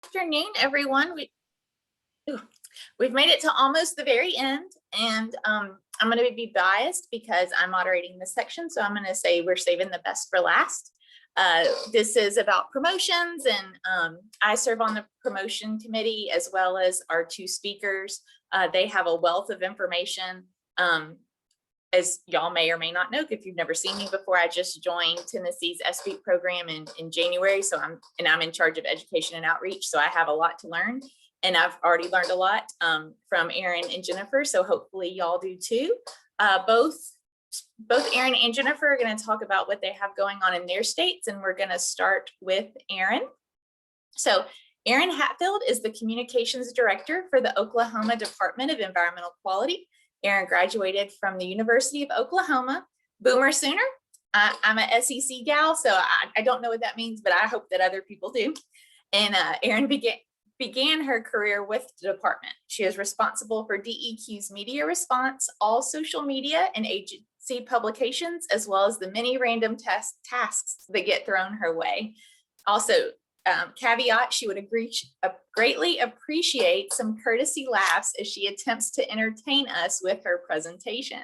Afternoon, everyone. We've made it to almost the very end, and I'm going to be biased because I'm moderating this section, so I'm going to say we're saving the best for last. This is about promotions, and I serve on the promotion committee as well as our two speakers. They have a wealth of information. As y'all may or may not know, if you've never seen me before, I just joined Tennessee's SBEAT program in January. So I'm in charge of education and outreach. So I have a lot to learn, and I've already learned a lot from Erin and Jenifer. So hopefully y'all do too. Both Erin and Jenifer are going to talk about what they have going on in their states, and we're going to start with Erin. So Erin Hatfield is the communications director for the Oklahoma Department of Environmental Quality. Erin graduated from the University of Oklahoma. Boomer Sooner. I'm a SEC gal, so I don't know what that means, but I hope that other people do. And Erin began her career with the department. She is responsible for DEQ's media response, all social media and agency publications, as well as the many random tasks that get thrown her way. Also, caveat, she would greatly appreciate some courtesy laughs as she attempts to entertain us with her presentation.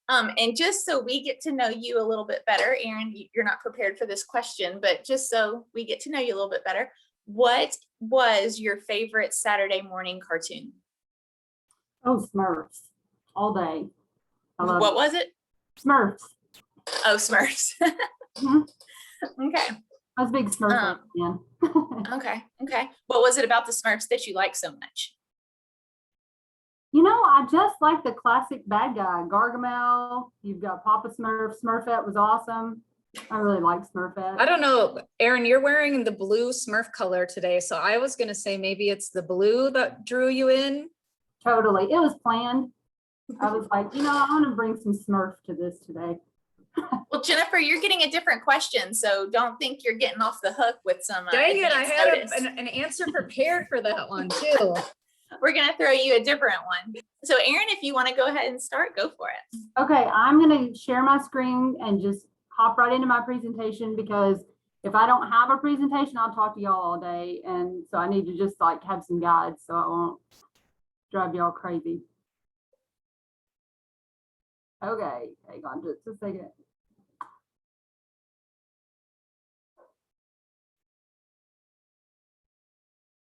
And just so we get to know you a little bit better, Erin, you're not prepared for this question, but just so we get to know you a little bit better, what was your favorite Saturday morning cartoon? Oh, Smurfs, all day. What was it? Smurfs. Oh, Smurfs. Okay. I was a big Smurf fan. Okay. What was it about the Smurfs that you like so much? You know, I just like the classic bad guy, Gargamel. You've got Papa Smurf. Smurfette was awesome. I really like Smurfette. I don't know, Erin, you're wearing the blue Smurf color today, so I was going to say maybe it's the blue that drew you in. Totally. It was planned. I was like, you know, I want to bring some Smurf to this today. Well, Jenifer, you're getting a different question, so don't think you're getting off the hook with some. Dang it, I had an answer prepared for that one too. We're going to throw you a different one. So Erin, if you want to go ahead and start, go for it. Okay, I'm going to share my screen and just hop right into my presentation, because if I don't have a presentation, I'll talk to y'all all day. And so I need to just like have some guides so I won't drive y'all crazy. Okay, hang on just a second.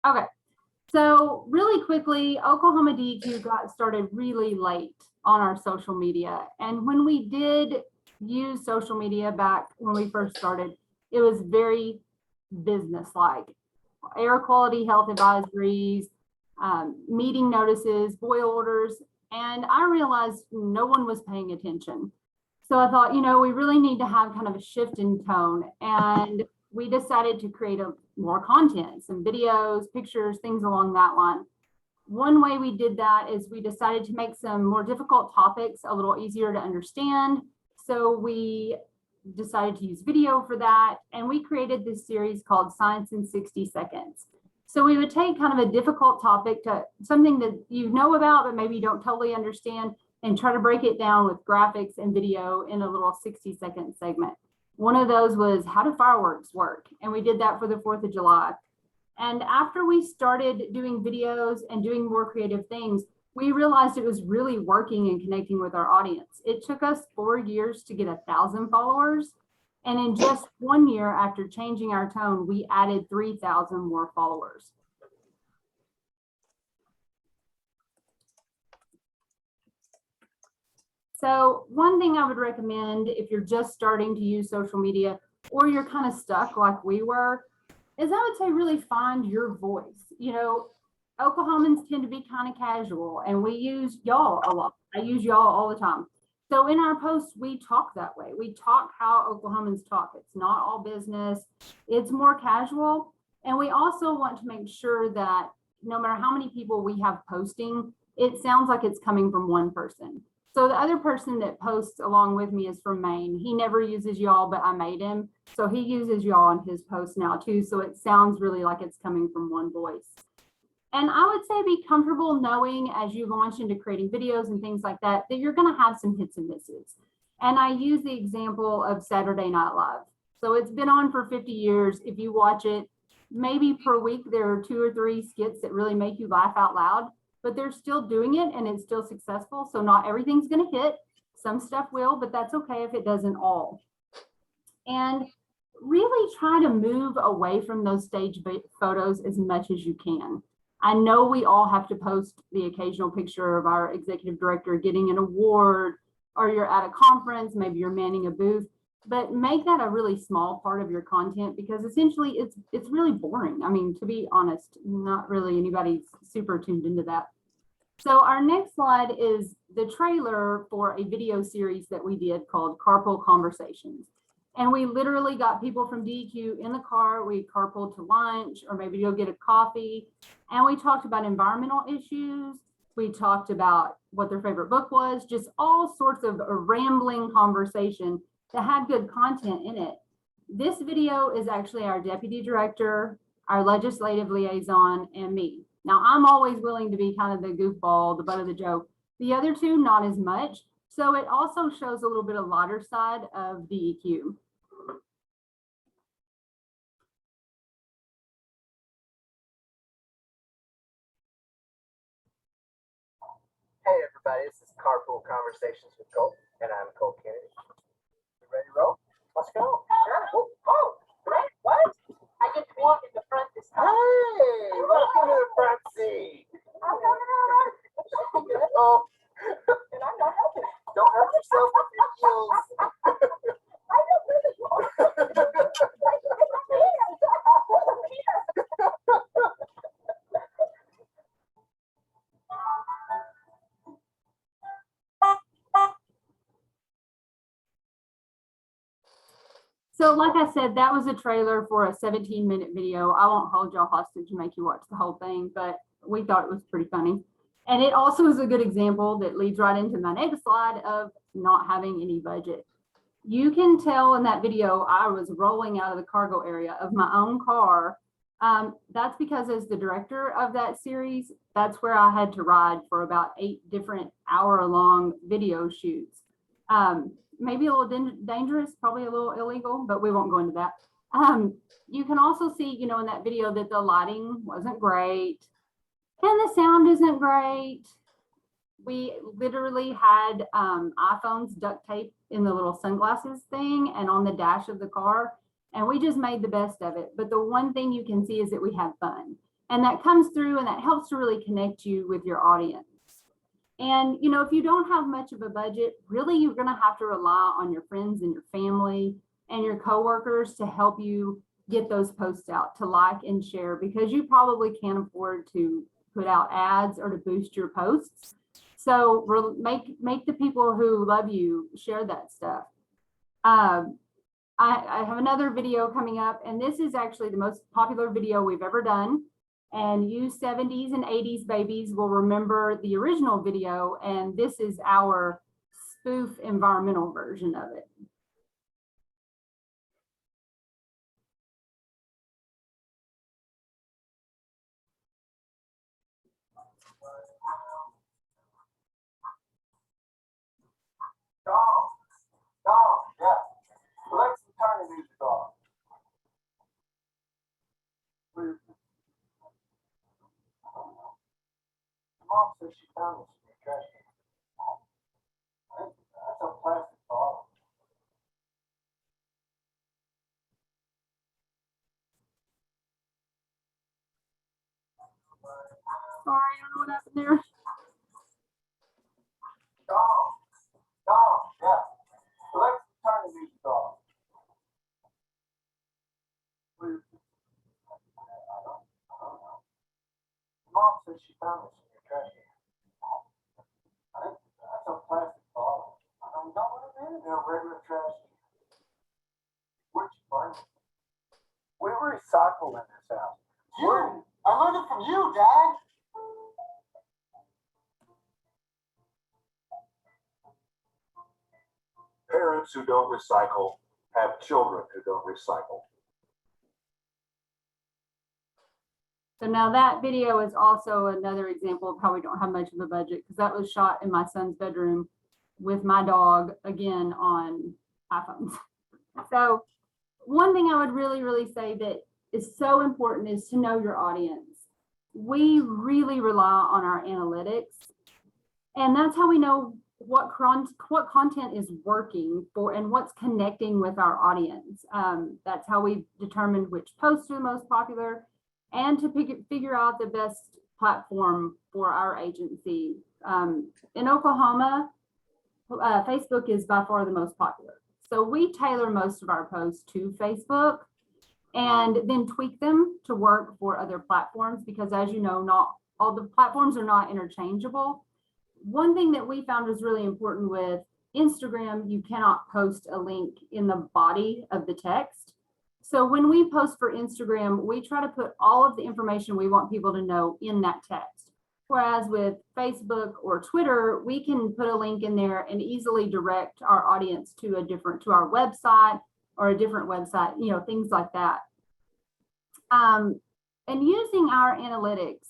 Okay, so really quickly, Oklahoma DEQ got started really late on our social media. And when we did use social media back when we first started, it was very business-like. Air quality health advisories, meeting notices, boil orders, and I realized no one was paying attention. So I thought, you know, we really need to have kind of a shift in tone. And we decided to create more content, some videos, pictures, things along that line. One way we did that is we decided to make some more difficult topics a little easier to understand. So we decided to use video for that. And we created this series called Science in 60 Seconds. So we would take kind of a difficult topic, to something that you know about, but maybe you don't totally understand, and try to break it down with graphics and video in a little 60-second segment. One of those was how do fireworks work? And we did that for the 4th of July. And after we started doing videos and doing more creative things, we realized it was really working and connecting with our audience. It took us 4 years to get 1,000 followers. And in just 1 year after changing our tone, we added 3,000 more followers. So one thing I would recommend if you're just starting to use social media, or you're kind of stuck like we were, is I would say really find your voice. You know, Oklahomans tend to be kind of casual, and we use y'all a lot. I use y'all all the time. So in our posts, we talk that way. We talk how Oklahomans talk. It's not all business. It's more casual. And we also want to make sure that no matter how many people we have posting, it sounds like it's coming from one person. So the other person that posts along with me is from Maine. He never uses y'all, but I made him. So he uses y'all in his posts now too. So it sounds really like it's coming from one voice. And I would say be comfortable knowing as you launch into creating videos and things like that, that you're going to have some hits and misses. And I use the example of Saturday Night Live. So it's been on for 50 years. If you watch it, maybe per week there are 2 or 3 skits that really make you laugh out loud, but they're still doing it and it's still successful. So not everything's going to hit. Some stuff will, but that's okay if it doesn't all. And really try to move away from those stage photos as much as you can. I know we all have to post the occasional picture of our executive director getting an award, or you're at a conference, maybe you're manning a booth, but make that a really small part of your content, because essentially it's really boring. I mean, to be honest, not really anybody's super tuned into that. So our next slide is the trailer for a video series that we did called Carpool Conversations. And we literally got people from DEQ in the car. We carpooled to lunch, or maybe you'll get a coffee. And we talked about environmental issues. We talked about what their favorite book was, just all sorts of a rambling conversation that had good content in it. This video is actually our deputy director, our legislative liaison, and me. Now, I'm always willing to be kind of the goofball, the butt of the joke. The other two, not as much. So it also shows a little bit of lighter side of DEQ. Hey everybody, this is Carpool Conversations with Cole, and I'm Cole Kennedy. You ready to roll? Let's go. Sure. Oh, great. What? I get to be in the front this time. Hey, welcome to the front seat. Oh, and I'm not helping. Don't hurt yourself with your heels. I don't really want to. So like I said, that was a trailer for a 17-minute video. I won't hold y'all hostage and make you watch the whole thing, but we thought it was pretty funny. And it also is a good example that leads right into my next slide of not having any budget. You can tell in that video, I was rolling out of the cargo area of my own car. That's because as the director of that series, that's where I had to ride for about 8 different hour-long video shoots. Maybe a little dangerous, probably a little illegal, but we won't go into that. You can also see, you know, in that video that the lighting wasn't great and the sound isn't great. We literally had iPhones duct taped in the little sunglasses thing and on the dash of the car, and we just made the best of it. But the one thing you can see is that we had fun, and that comes through, and that helps to really connect you with your audience. And, you know, if you don't have much of a budget, really, you're going to have to rely on your friends and your family and your coworkers to help you get those posts out, to like and share, because you probably can't afford to put out ads or to boost your posts. So make the people who love you share that stuff. I have another video coming up, and this is actually the most popular video we've ever done. And you 70s and 80s babies will remember the original video, and this is our spoof environmental version of it. Dog, yeah. Let's turn the music off. Mom says she found this in your trash can. That's a plastic bottle. Sorry, I don't know what happened there. Dog, yeah. Let's turn the music off. Mom says she found this in your trash can. That's a plastic bottle. Don't put it in a regular trash can. Where'd you find it? We recycle in this house. You? I learned it from you, Dad. Parents who don't recycle have children who don't recycle. So now that video is also another example of how we don't have much of a budget, because that was shot in my son's bedroom with my dog, again, on iPhones. So one thing I would really say that is so important is to know your audience. We really rely on our analytics, and that's how we know what content is working for and what's connecting with our audience. That's how we determined which posts are the most popular and to figure out the best platform for our agency. In Oklahoma, Facebook is by far the most popular. So we tailor most of our posts to Facebook and then tweak them to work for other platforms because, as you know, not all the platforms are not interchangeable. One thing that we found was really important with Instagram, you cannot post a link in the body of the text. So when we post for Instagram, we try to put all of the information we want people to know in that text. Whereas with Facebook or Twitter, we can put a link in there and easily direct our audience to our website or a different website, you know, things like that. And using our analytics,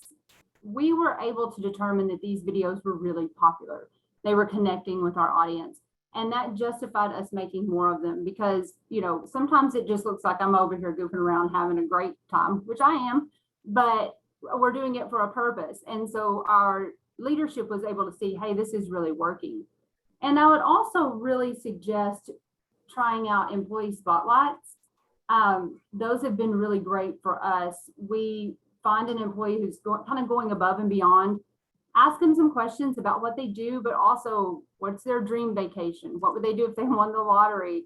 we were able to determine that these videos were really popular. They were connecting with our audience, and that justified us making more of them because, you know, sometimes it just looks like I'm over here goofing around having a great time, which I am, but we're doing it for a purpose. And so our leadership was able to see, hey, this is really working. And I would also really suggest trying out employee spotlights. Those have been really great for us. We find an employee who's kind of going above and beyond, ask them some questions about what they do, but also what's their dream vacation? What would they do if they won the lottery?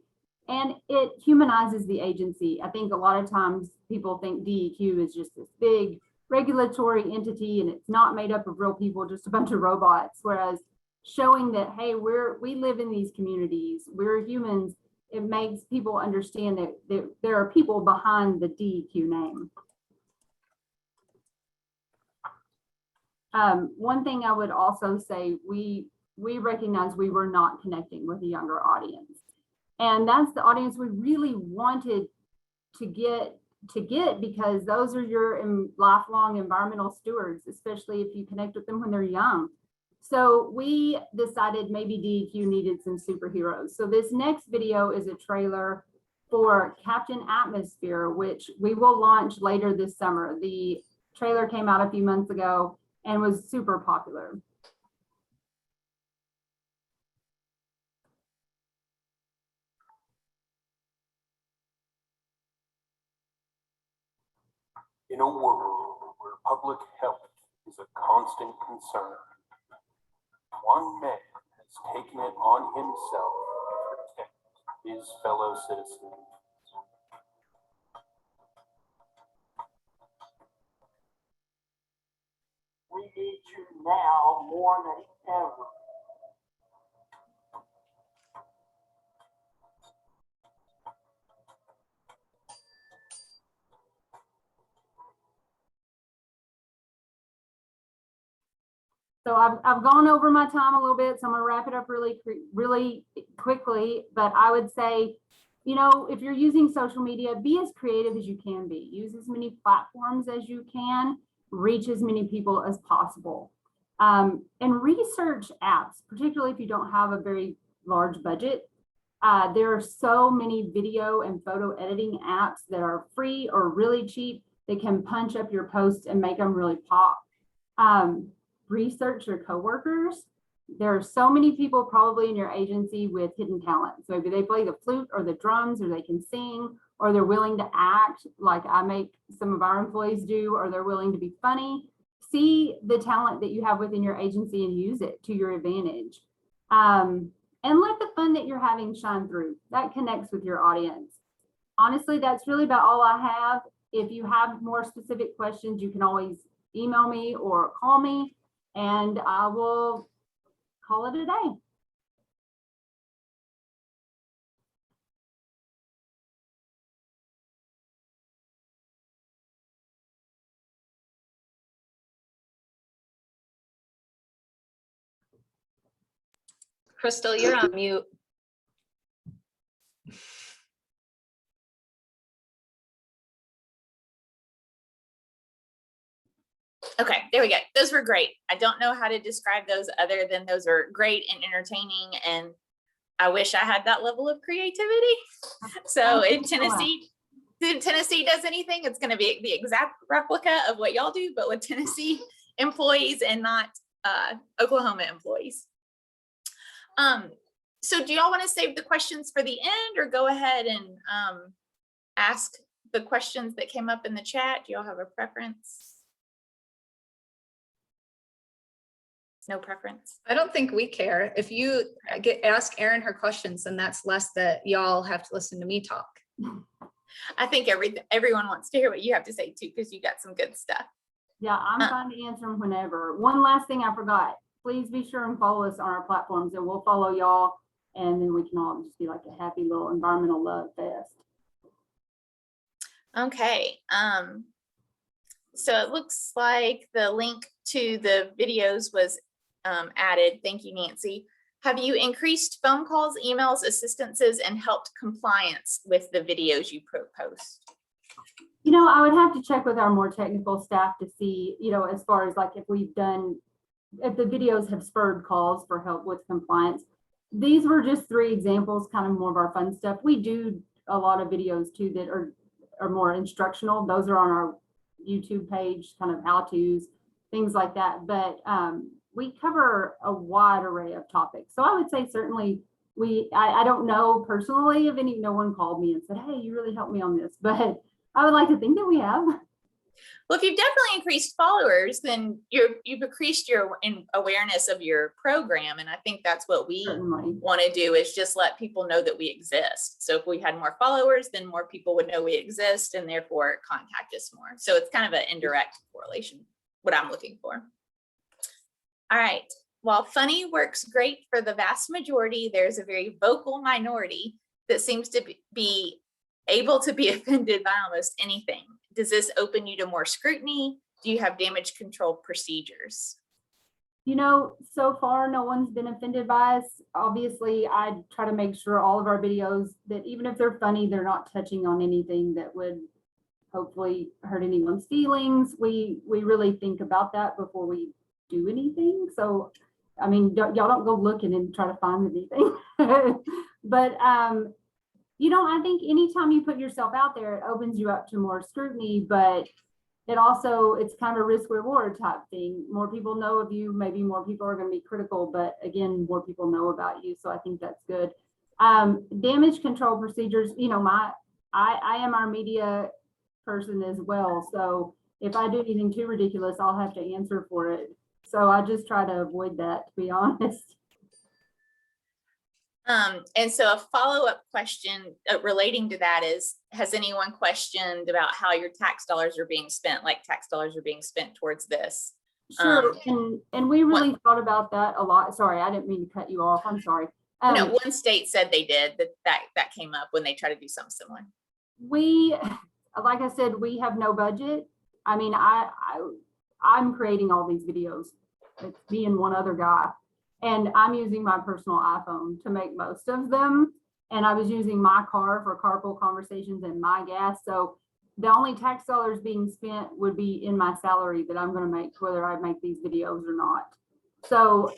And it humanizes the agency. I think a lot of times people think DEQ is just this big regulatory entity and it's not made up of real people, just a bunch of robots. Whereas showing that, hey, we live in these communities, we're humans, it makes people understand that there are people behind the DEQ name. One thing I would also say, we recognize we were not connecting with a younger audience. And that's the audience we really wanted to get because those are your lifelong environmental stewards, especially if you connect with them when they're young. So we decided maybe DEQ needed some superheroes. So this next video is a trailer for Captain Atmosphere, which we will launch later this summer. The trailer came out a few months ago and was super popular. In a world where public health is a constant concern, one man has taken it on himself to protect his fellow citizens. We need you now more than ever. So I've gone over my time a little bit, so I'm gonna wrap it up really quickly, but I would say, you know, if you're using social media, be as creative as you can be. Use as many platforms as you can, reach as many people as possible. And research apps, particularly if you don't have a very large budget. There are so many video and photo editing apps that are free or really cheap that can punch up your posts and make them really pop. Research your coworkers. There are so many people probably in your agency with hidden talents. So maybe they play the flute or the drums, or they can sing, or they're willing to act like I make some of our employees do, or they're willing to be funny. See the talent that you have within your agency and use it to your advantage. And let the fun that you're having shine through. That connects with your audience. Honestly, that's really about all I have. If you have more specific questions, you can always email me or call me, and I will call it a day. Crystal, you're on mute. Okay, there we go. Those were great. I don't know how to describe those other than those are great and entertaining, and I wish I had that level of creativity. So in Tennessee, Tennessee does anything, it's going to be the exact replica of what y'all do, but with Tennessee employees and not Oklahoma employees. So do y'all want to save the questions for the end, or go ahead and ask the questions that came up in the chat? Do y'all have a preference? No preference. I don't think we care. If you ask Erin her questions, then that's less that y'all have to listen to me talk. I think everyone wants to hear what you have to say too, because you got some good stuff. Yeah, I'm fine to answer them whenever. One last thing I forgot. Please be sure and follow us on our platforms, and we'll follow y'all, and then we can all just be like a happy little environmental love fest. Okay. So it looks like the link to the videos was added. Thank you, Nancy. Have you increased phone calls, emails, assistances, and helped compliance with the videos you post? You know, I would have to check with our more technical staff to see, you know, as far as like if the videos have spurred calls for help with compliance. These were just 3 examples, kind of more of our fun stuff. We do a lot of videos too that are more instructional. Those are on our YouTube page, kind of how-tos, things like that. But we cover a wide array of topics. So I would say certainly I don't know personally if no one called me and said, hey, you really helped me on this, but I would like to think that we have. Well, if you've definitely increased followers, then you've increased your awareness of your program. And I think that's what we Certainly. want to do, is just let people know that we exist. So if we had more followers, then more people would know we exist and therefore contact us more. So it's kind of an indirect correlation, what I'm looking for. All right. While funny works great for the vast majority, there's a very vocal minority that seems to be able to be offended by almost anything. Does this open you to more scrutiny? Do you have damage control procedures? You know, so far, no one's been offended by us. Obviously, I try to make sure all of our videos that even if they're funny, they're not touching on anything that would hopefully hurt anyone's feelings. We really think about that before we do anything. So, I mean, y'all don't go looking and try to find anything. But, you know, I think anytime you put yourself out there, it opens you up to more scrutiny, but it's kind of a risk reward type thing. More people know of you, maybe more people are going to be critical, but again, more people know about you. So I think that's good. Damage control procedures, you know, I am our media person as well. So if I do anything too ridiculous, I'll have to answer for it. So I just try to avoid that, to be honest. And so a follow-up question relating to that is, has anyone questioned about how your tax dollars are being spent, like tax dollars are being spent towards this? Sure, and we really thought about that a lot. Sorry, I didn't mean to cut you off. I'm sorry. No, one state said they did, that came up when they tried to do something similar. We, like I said, we have no budget. I mean, I'm creating all these videos. It's me and one other guy. And I'm using my personal iPhone to make most of them. And I was using my car for carpool conversations and my gas. So the only tax dollars being spent would be in my salary that I'm going to make, whether I make these videos or not. So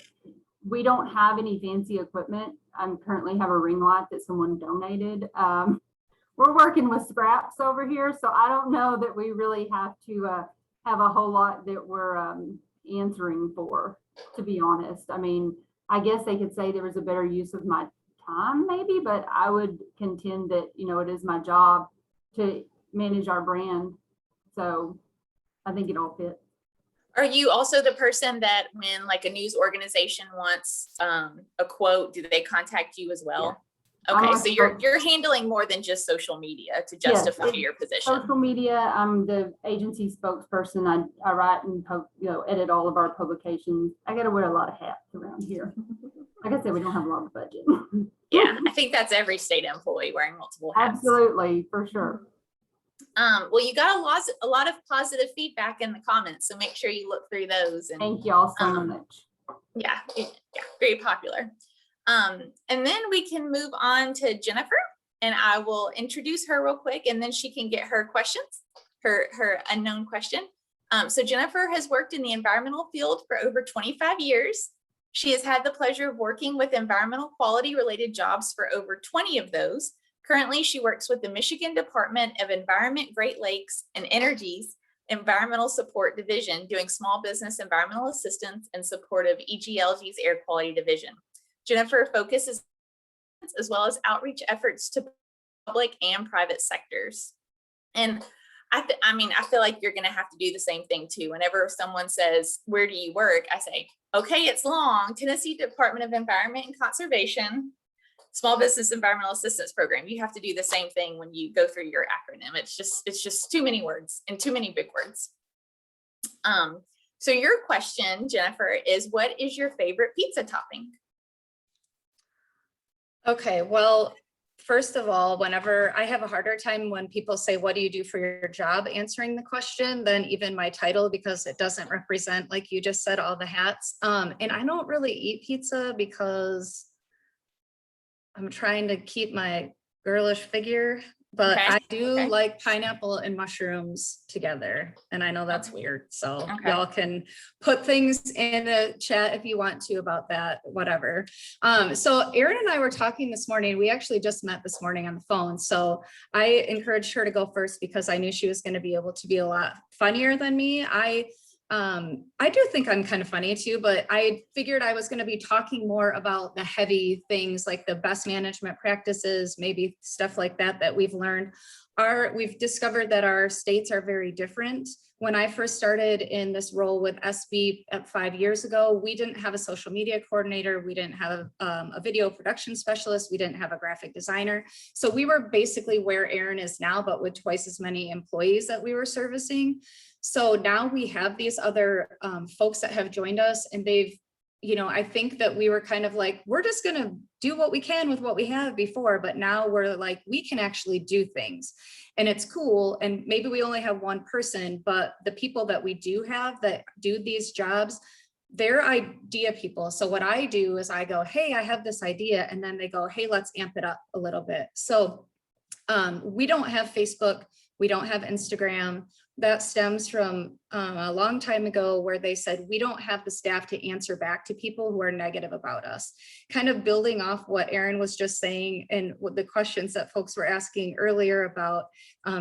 we don't have any fancy equipment. I currently have a ring light that someone donated. We're working with scraps over here. So I don't know that we really have to have a whole lot that we're answering for, to be honest. I mean, I guess they could say there was a better use of my time maybe, but I would contend that, you know, it is my job to manage our brand. So I think it all fits. Are you also the person that when like a news organization wants a quote, do they contact you as well? Yeah. Okay, so you're handling more than just social media to justify your position. Social media, I'm the agency spokesperson. I write and edit all of our publications. I got to wear a lot of hats around here. Like I said, we don't have a lot of budget. Yeah, I think that's every state employee wearing multiple hats. Absolutely, for sure. Well, you got a lot of positive feedback in the comments, so make sure you look through those. And thank y'all so much. Yeah, very popular. And then we can move on to Jenifer, and I will introduce her real quick, and then she can get her questions, her unknown question. So Jenifer has worked in the environmental field for over 25 years. She has had the pleasure of working with environmental quality related jobs for over 20 of those. Currently, she works with the Michigan Department of Environment, Great Lakes, and Energy's Environmental Support Division, doing small business environmental assistance in support of EGLG's Air Quality Division. Jenifer focuses as well as outreach efforts to public and private sectors. And I mean, I feel like you're going to have to do the same thing too. Whenever someone says, "Where do you work?" I say, "Okay, it's long. Tennessee Department of Environment and Conservation, Small Business Environmental Assistance Program." You have to do the same thing when you go through your acronym. It's just too many words and too many big words. So your question, Jenifer, is what is your favorite pizza topping? Okay, well, first of all, whenever I have a harder time when people say, "What do you do for your job?" answering the question than even my title, because it doesn't represent, like you just said, all the hats. And I don't really eat pizza because I'm trying to keep my girlish figure, but Okay, I do okay. like pineapple and mushrooms together. And I know that's weird. So Okay. y'all can put things in the chat if you want to about that, whatever. So Erin and I were talking this morning. We actually just met this morning on the phone. So I encouraged her to go first because I knew she was going to be able to be a lot funnier than me. I do think I'm kind of funny too, but I figured I was going to be talking more about the heavy things like the best management practices, maybe stuff like that we've learned. We've discovered that our states are very different. When I first started in this role with SB 5 years ago, we didn't have a social media coordinator. We didn't have a video production specialist. We didn't have a graphic designer. So we were basically where Erin is now, but with twice as many employees that we were servicing. So now we have these other folks that have joined us, and they've, I think that we were kind of like, we're just going to do what we can with what we have before, but now we're like, we can actually do things and it's cool. And maybe we only have one person, but the people that we do have that do these jobs, they're idea people. So what I do is I go, "Hey, I have this idea." And then they go, "Hey, let's amp it up a little bit." So we don't have Facebook. We don't have Instagram. That stems from a long time ago where they said, we don't have the staff to answer back to people who are negative about us. Kind of building off what Erin was just saying and what the questions that folks were asking earlier about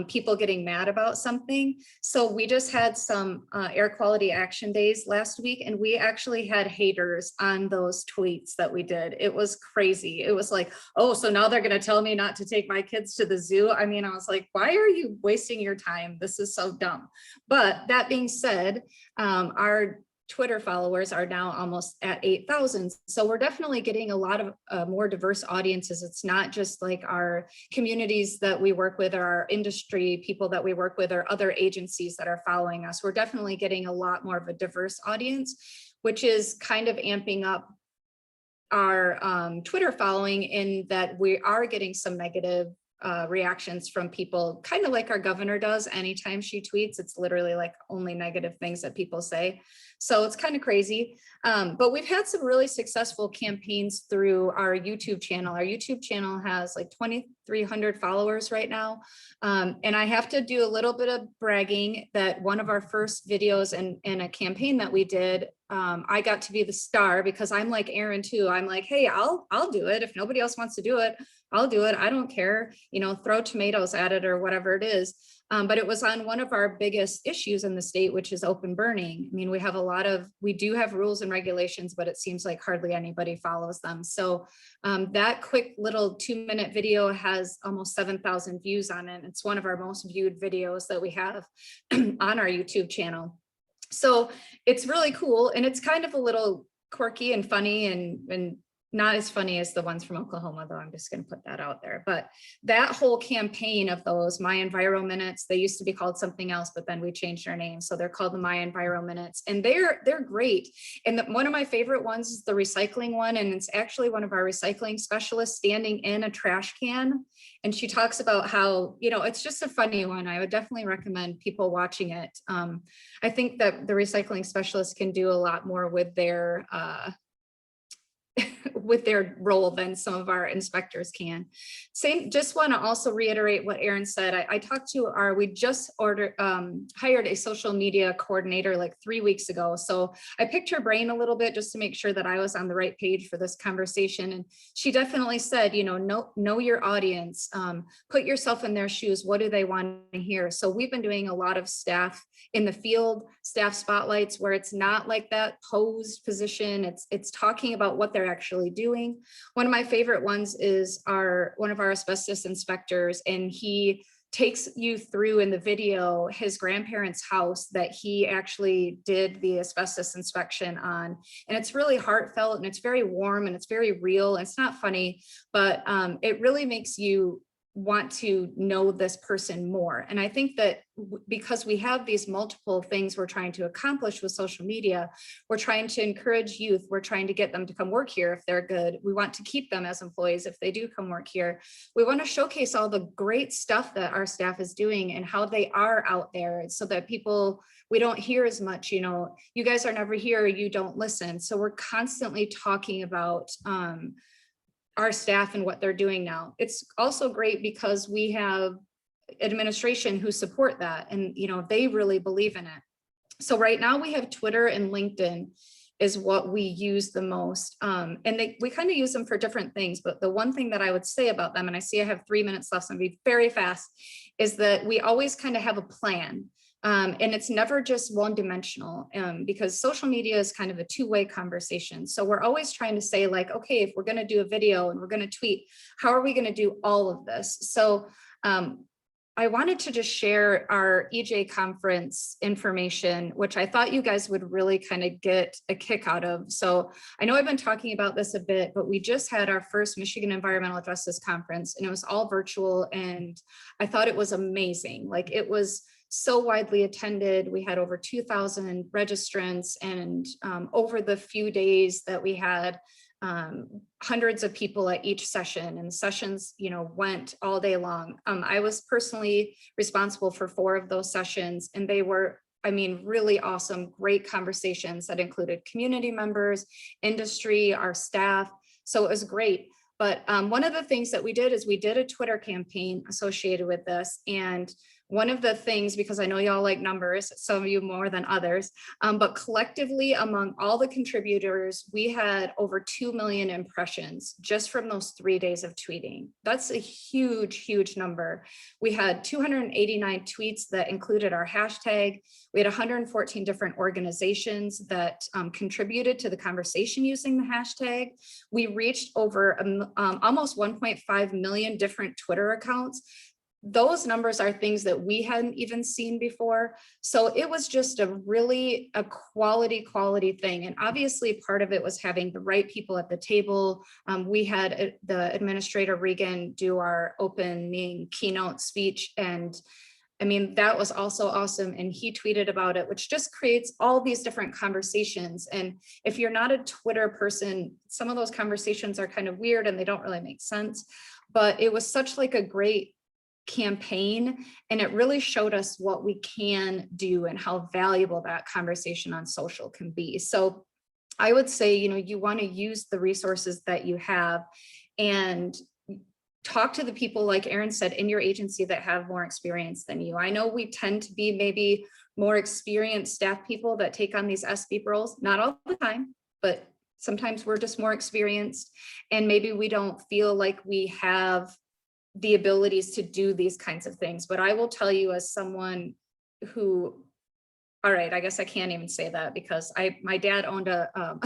people getting mad about something. So we just had some air quality action days last week, and we actually had haters on those tweets that we did. It was crazy. It was like, "Oh, so now they're going to tell me not to take my kids to the zoo." I mean, I was like, why are you wasting your time? This is so dumb. But that being said, our Twitter followers are now almost at 8,000. So we're definitely getting a lot of more diverse audiences. It's not just like our communities that we work with or our industry people that we work with or other agencies that are following us. We're definitely getting a lot more of a diverse audience, which is kind of amping up our Twitter following in that we are getting some negative reactions from people, kind of like our governor does. Anytime she tweets, it's literally like only negative things that people say. So it's kind of crazy. But we've had some really successful campaigns through our YouTube channel. Our YouTube channel has like 2,300 followers right now. And I have to do a little bit of bragging that one of our first videos in a campaign that we did, I got to be the star because I'm like Erin too. I'm like, "Hey, I'll do it. If nobody else wants to do it, I'll do it. I don't care, throw tomatoes at it or whatever it is." But it was on one of our biggest issues in the state, which is open burning. I mean, we do have rules and regulations, but it seems like hardly anybody follows them. So that quick little 2-minute video has almost 7,000 views on it. It's one of our most viewed videos that we have on our YouTube channel. So it's really cool. And it's kind of a little quirky and funny and not as funny as the ones from Oklahoma, though. I'm just going to put that out there. But that whole campaign of those My Enviro Minutes, they used to be called something else, but then we changed their name. So they're called the My Enviro Minutes, and they're great. And one of my favorite ones is the recycling one. And it's actually one of our recycling specialists standing in a trash can. And she talks about how, it's just a funny one. I would definitely recommend people watching it. I think that the recycling specialist can do a lot more with their with their role than some of our inspectors can. Just want to also reiterate what Erin said. I talked to we just hired a social media coordinator like 3 weeks ago. So I picked her brain a little bit just to make sure that I was on the right page for this conversation. And she definitely said, know your audience, put yourself in their shoes. What do they want to hear? So we've been doing a lot of staff in the field, staff spotlights, where it's not like that posed position. It's talking about what they're actually doing. One of my favorite ones is one of our asbestos inspectors, and he takes you through in the video his grandparents' house that he actually did the asbestos inspection on. And it's really heartfelt, and it's very warm, and it's very real. It's not funny, but it really makes you want to know this person more. And I think that because we have these multiple things we're trying to accomplish with social media, we're trying to encourage youth, we're trying to get them to come work here if they're good. We want to keep them as employees if they do come work here. We want to showcase all the great stuff that our staff is doing and how they are out there, so that we don't hear as much, you guys are never here, you don't listen. So we're constantly talking about our staff and what they're doing now. It's also great because we have administration who support that, and they really believe in it. So right now we have Twitter and LinkedIn is what we use the most. And we kind of use them for different things, but the one thing that I would say about them, and I see I have 3 minutes left, so I'm gonna be very fast, is that we always kind of have a plan. And it's never just one-dimensional, because social media is kind of a two-way conversation. So we're always trying to say, like, okay, if we're going to do a video and we're going to tweet, how are we going to do all of this? So I wanted to just share our EJ conference information, which I thought you guys would really kind of get a kick out of. So I know I've been talking about this a bit, but we just had our first Michigan Environmental Justice Conference, and it was all virtual, and I thought it was amazing. Like, it was so widely attended. We had over 2,000 registrants, and over the few days that we had, hundreds of people at each session, and sessions, went all day long. I was personally responsible for 4 of those sessions, and they were, really awesome, great conversations that included community members, industry, our staff. So it was great. But one of the things that we did is we did a Twitter campaign associated with this. And one of the things, because I know y'all like numbers, some of you more than others, but collectively among all the contributors, we had over 2 million impressions just from those 3 days of tweeting. That's a huge, huge number. We had 289 tweets that included our hashtag. We had 114 different organizations that contributed to the conversation using the hashtag. We reached over almost 1.5 million different Twitter accounts. Those numbers are things that we hadn't even seen before. So it was just a quality thing. And obviously part of it was having the right people at the table. We had the administrator Regan do our opening keynote speech, and that was also awesome. And he tweeted about it, which just creates all these different conversations. And if you're not a Twitter person, some of those conversations are kind of weird and they don't really make sense. But it was such like a great campaign, and it really showed us what we can do and how valuable that conversation on social can be. So I would say, you want to use the resources that you have and talk to the people, like Erin said, in your agency that have more experience than you. I know we tend to be maybe more experienced staff people that take on these SVP roles, not all the time, but sometimes we're just more experienced, and maybe we don't feel like we have the abilities to do these kinds of things. But I will tell you, as someone who, all right, I guess I can't even say that, because my dad owned a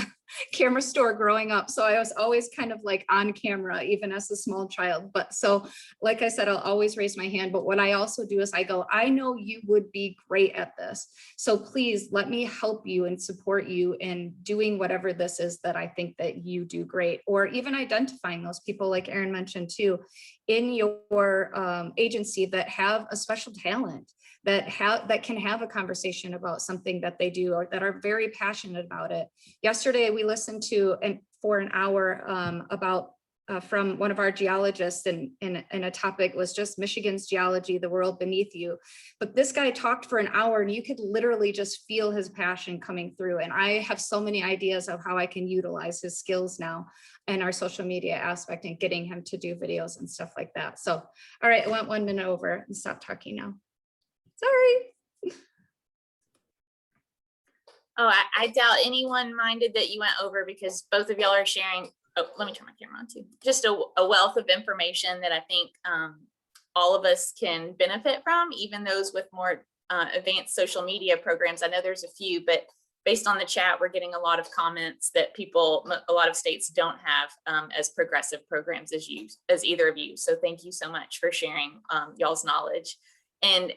camera store growing up. So I was always kind of like on camera, even as a small child. But so, like I said, I'll always raise my hand. But what I also do is I go, I know you would be great at this. So please let me help you and support you in doing whatever this is that I think that you do great. Or even identifying those people, like Erin mentioned too, in your agency that have a special talent, that can have a conversation about something that they do, or that are very passionate about it. Yesterday, we listened to for an hour about from one of our geologists, and a topic was just Michigan's geology, the world beneath you. But this guy talked for an hour and you could literally just feel his passion coming through. And I have so many ideas of how I can utilize his skills now in our social media aspect and getting him to do videos and stuff like that. So, all right, I went 1 minute over and stop talking now. Sorry. Oh, I doubt anyone minded that you went over because both of y'all are sharing. Oh, let me turn my camera on too. Just a wealth of information that I think all of us can benefit from, even those with more advanced social media programs. I know there's a few, but based on the chat, we're getting a lot of comments that a lot of states don't have as progressive programs as either of you. So thank you so much for sharing y'all's knowledge. And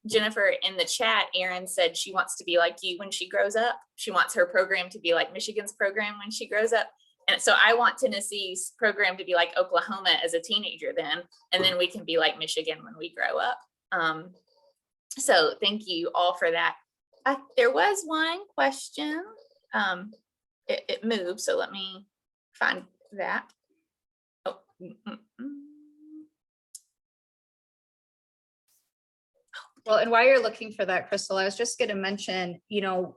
Jenifer, in the chat, Erin said she wants to be like you when she grows up. She wants her program to be like Michigan's program when she grows up. And so I want Tennessee's program to be like Oklahoma as a teenager then, and then we can be like Michigan when we grow up. So thank you all for that. There was one question. It moved, so let me find that. Oh. Well, and while you're looking for that, Crystal, I was just going to mention,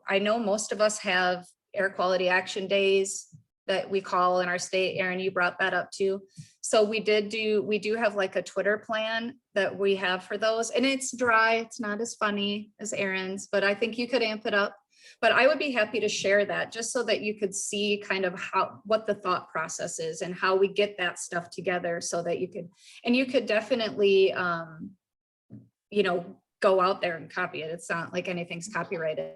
I know most of us have air quality action days that we call in our state. Erin, you brought that up too. So we do have like a Twitter plan that we have for those, and it's dry. It's not as funny as Erin's, but I think you could amp it up. But I would be happy to share that just so that you could see kind of what the thought process is and how we get that stuff together so that you could definitely, go out there and copy it. It's not like anything's copyrighted.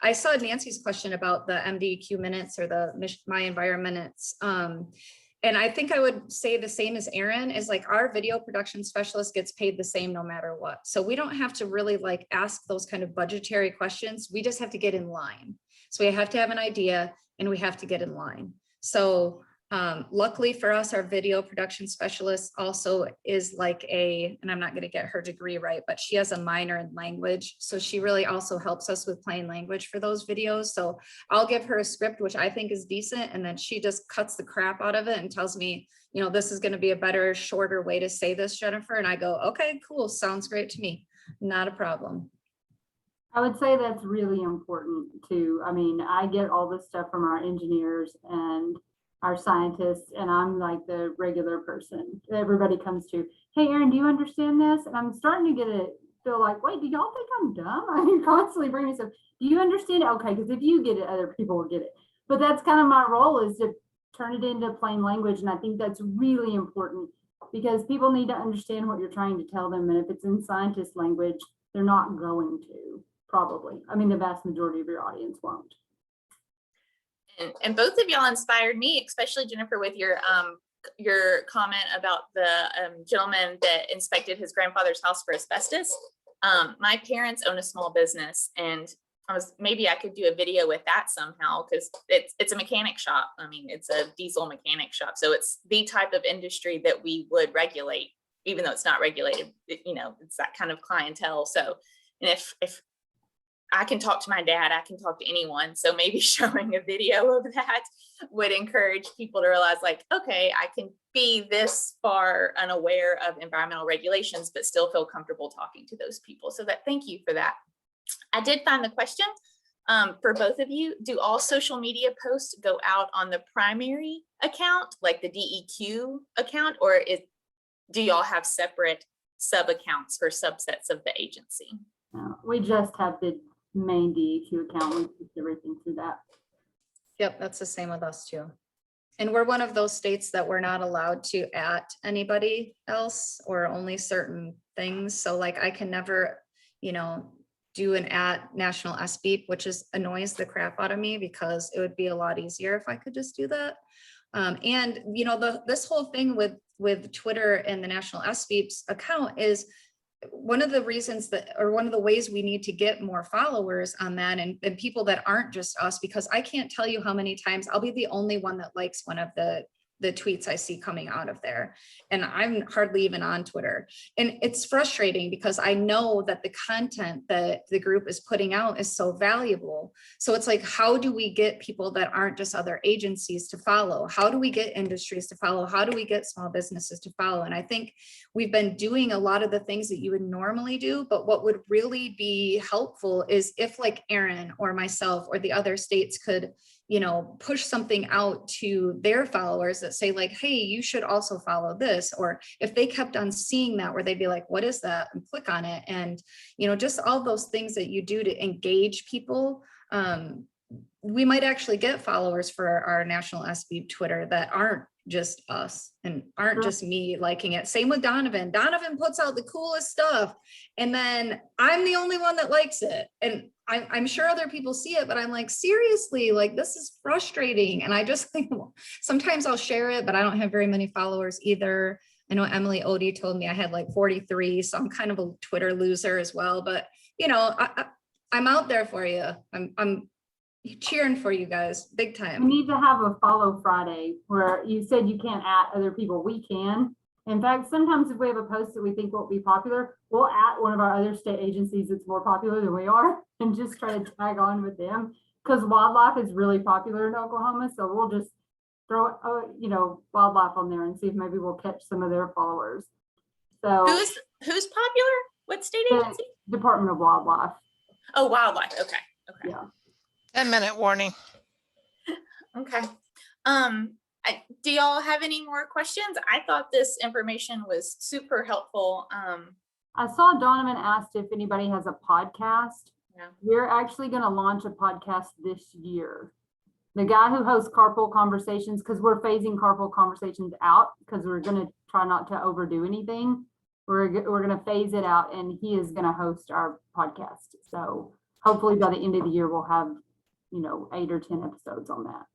I saw Nancy's question about the MDQ minutes or the My Environment minutes. And I think I would say the same as Erin is like our video production specialist gets paid the same no matter what. So we don't have to really like ask those kind of budgetary questions. We just have to get in line. So we have to have an idea and we have to get in line. So luckily for us, our video production specialist also is like and I'm not going to get her degree right, but she has a minor in language. So she really also helps us with plain language for those videos. So I'll give her a script, which I think is decent. And then she just cuts the crap out of it and tells me, this is going to be a better, shorter way to say this, Jenifer. And I go, okay, cool. Sounds great to me. Not a problem. I would say that's really important too. I mean, I get all this stuff from our engineers and our scientists, and I'm like the regular person everybody comes to. Hey, Erin, do you understand this? And I'm starting to feel like, wait, do y'all think I'm dumb? I mean, constantly bringing stuff. Do you understand it? Okay, because if you get it, other people will get it. But that's kind of my role, is to turn it into plain language. And I think that's really important because people need to understand what you're trying to tell them. And if it's in scientist language, they're not going to, probably. I mean, the vast majority of your audience won't. And both of y'all inspired me, especially Jenifer, with your comment about the gentleman that inspected his grandfather's house for asbestos. My parents own a small business, and maybe I could do a video with that somehow, because it's a mechanic shop. I mean, it's a diesel mechanic shop, so it's the type of industry that we would regulate, even though it's not regulated. It's that kind of clientele. So, and if I can talk to my dad, I can talk to anyone. So maybe showing a video of that would encourage people to realize, like, okay, I can be this far unaware of environmental regulations, but still feel comfortable talking to those people. So thank you for that. I did find the question for both of you. Do all social media posts go out on the primary account, like the DEQ account, or do y'all have separate sub accounts for subsets of the agency? We just have the main DEQ account. We keep everything through that. Yep, that's the same with us too. And we're one of those states that we're not allowed to at anybody else or only certain things. So like I can never, do an at National SBEEP, which annoys the crap out of me, because it would be a lot easier if I could just do that. And this whole thing with Twitter and the National SBEEP's account is one of the reasons one of the ways we need to get more followers on that, and people that aren't just us, because I can't tell you how many times I'll be the only one that likes one of the the tweets I see coming out of there. And I'm hardly even on Twitter. And it's frustrating because I know that the content that the group is putting out is so valuable. So it's like, how do we get people that aren't just other agencies to follow? How do we get industries to follow? How do we get small businesses to follow? And I think we've been doing a lot of the things that you would normally do, but what would really be helpful is if like Erin or myself or the other states could, you know, push something out to their followers that say like, hey, you should also follow this. Or if they kept on seeing that, where they'd be like, what is that? And click on it. And, you know, just all those things that you do to engage people. We might actually get followers for our national SB Twitter that aren't just us and aren't just me liking it. Same with Donovan. Donovan puts out the coolest stuff. And then I'm the only one that likes it. And I'm sure other people see it, but I'm like, seriously, like this is frustrating. And I just think sometimes I'll share it, but I don't have very many followers either. I know Emily Odie told me I had like 43, so I'm kind of a Twitter loser as well. But you know, I'm out there for you. I'm cheering for you guys big We time. need to have a follow Friday where you said you can't at other people. We can. In fact, sometimes if we have a post that we think won't be popular, we'll at one of our other state agencies that's more popular than we are and just try to tag on with them, because wildlife is really popular in Oklahoma. So we'll just throw, you know, wildlife on there and see if maybe we'll catch some of their followers. So Who's popular? What state the agency? Department of Wildlife. Oh, wildlife. Okay. Okay. Yeah. 10-minute warning. Okay. Do y'all have any more questions? I thought this information was super helpful. I saw Donovan asked if anybody has a podcast. Yeah. We're actually going to launch a podcast this year. The guy who hosts Carpool Conversations, because we're phasing Carpool Conversations out because we're going to try not to overdo anything. We're going to phase it out, and he is going to host our podcast. So hopefully by the end of the year, we'll have, you know, 8 or 10 episodes on that.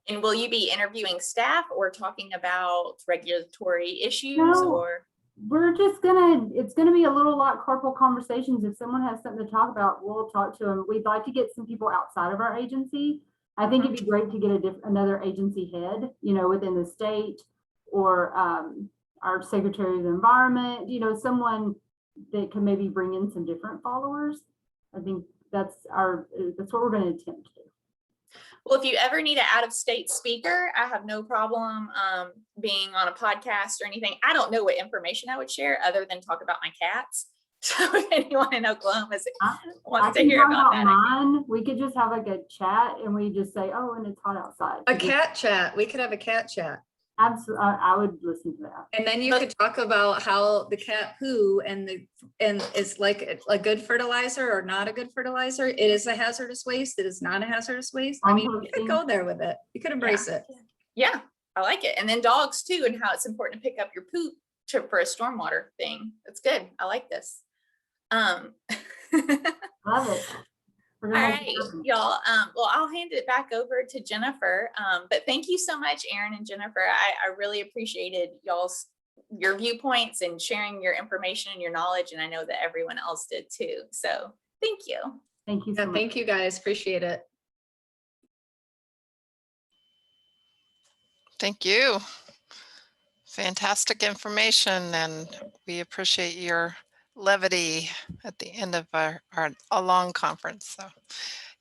And will you be interviewing staff or talking about regulatory issues No. or? We're just it's gonna be a little like Carpool Conversations. If someone has something to talk about, we'll talk to them. We'd like to get some people outside of our agency. I think it'd be great to get another agency head, you know, within the state, or our Secretary of the Environment, you know, someone that can maybe bring in some different followers. I think that's what we're going to attempt to do. Well, if you ever need an out-of-state speaker, I have no problem being on a podcast or anything. I don't know what information I would share other than talk about my cats. So if anyone in Oklahoma wants to hear about that. Mine, we could just have like a chat and we just say, oh, and it's hot outside. A cat chat. We could have a cat chat. Absolutely, I would listen to that. And then you could talk about how the cat poo and is like a good fertilizer or not a good fertilizer. It is a hazardous waste. It is not a hazardous waste. I mean, you could go there with it. You could embrace it. Yeah, I like it. And then dogs too, and how it's important to pick up your poop for a stormwater thing. That's good. I like this. Love it. All right, y'all. Well, I'll hand it back over to Jenifer. But thank you so much, Erin and Jenifer. I really appreciated your viewpoints and sharing your information and your knowledge. And I know that everyone else did too. So thank you. Thank you so Yeah, much. thank you guys. Appreciate it. Thank you. Fantastic information, and we appreciate your levity at the end of a long conference. So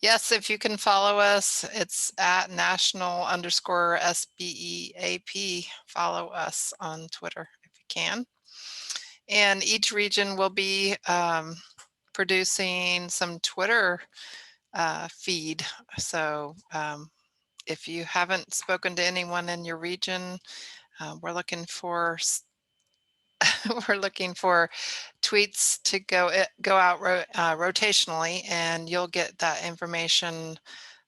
yes, if you can follow us, it's at national_SBEAP. Follow us on Twitter if you can. And each region will be producing some Twitter feed. So if you haven't spoken to anyone in your region, we're looking for tweets to go out rotationally, and you'll get that information.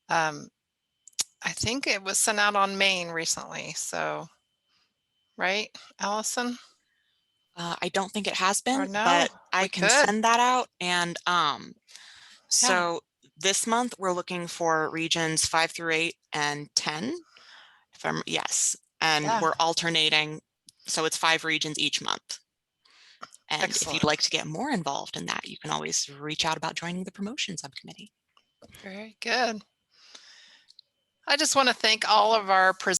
I think it was sent out on Maine recently. So, right, Allison? I don't think it has been, no? but I We can could. send that out. And so this month we're looking for regions 5 through 8 and 10. Yes. And we're alternating. So it's 5 regions each month. And Excellent. if you'd like to get more involved in that, you can always reach out about joining the promotion subcommittee. Very good. I just want to thank all of our presenters